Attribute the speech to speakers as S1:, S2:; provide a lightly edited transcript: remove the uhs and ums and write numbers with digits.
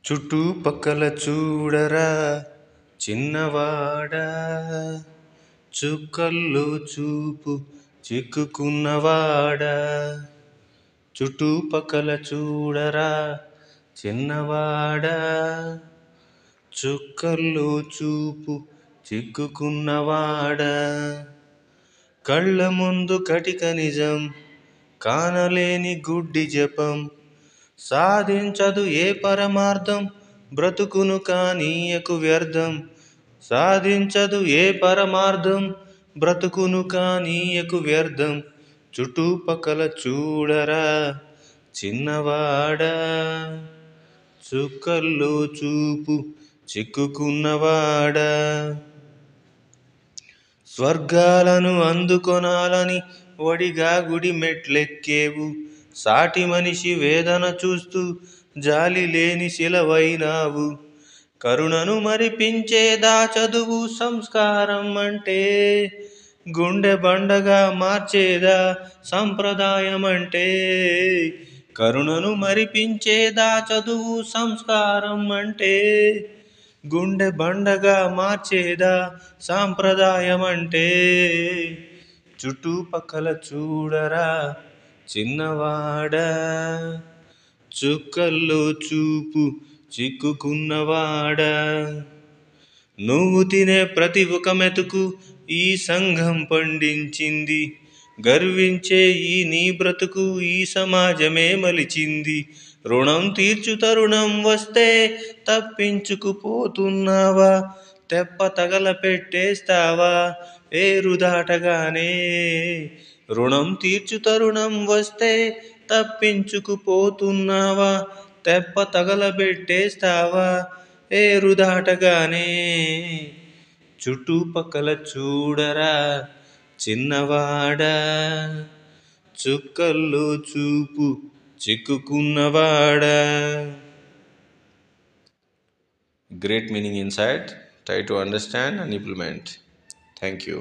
S1: చుట్టుపక్కల చూడరా చిన్నవాడా, చుక్కల్లో చూపు చిక్కుకున్నవాడా. చుట్టుపక్కల చూడరా చిన్నవాడా, చుక్కల్లో చూపు చిక్కుకున్నవాడా. కళ్ళ ముందు కటిక నిజం, కానలేని గుడ్డి జపం, సాధించదు ఏ పరమార్థం, బ్రతుకును కానీయకు వ్యర్థం. సాధించదు ఏ పరమార్థం, బ్రతుకును కానీయకు వ్యర్థం. చుట్టుపక్కల చూడరా చిన్నవాడా, చుక్కల్లో చూపు చిక్కుకున్నవాడా. స్వర్గాలను అందుకొనాలని వడిగా గుడి మెట్లెక్కేవు, సాటి మనిషి వేదన చూస్తూ జాలి లేని శిలవైనావు. కరుణను మరిపించేదా చదువు సంస్కారం అంటే, గుండె బండగా మార్చేదా సంప్రదాయం అంటే. కరుణను మరిపించేదా చదువు సంస్కారం అంటే, గుండె బండగా మార్చేదా సాంప్రదాయం అంటే. చుట్టుపక్కల చూడరా చిన్నవాడా, చుక్కల్లో చూపు చిక్కుకున్నవాడా. నువ్వు తినే ప్రతి ఒక మెతుకు ఈ సంఘం పండించింది, గర్వించే ఈ నీ బ్రతుకు ఈ సమాజమే మలిచింది. రుణం తీర్చు తరుణం వస్తే తప్పించుకుపోతున్నావా, తెప్ప తగల పెట్టేస్తావా ఏరు దాటగానే. రుణం తీర్చు తరుణం వస్తే తప్పించుకుపోతున్నావా, తెప్ప తగలబెట్టేస్తావా ఏరు దాటగానే. చుట్టుపక్కల చూడరా చిన్నవాడా, చుక్కల్లో చూపు చిక్కుకున్నవాడా. Great meaning inside. Try to understand and implement. Thank you.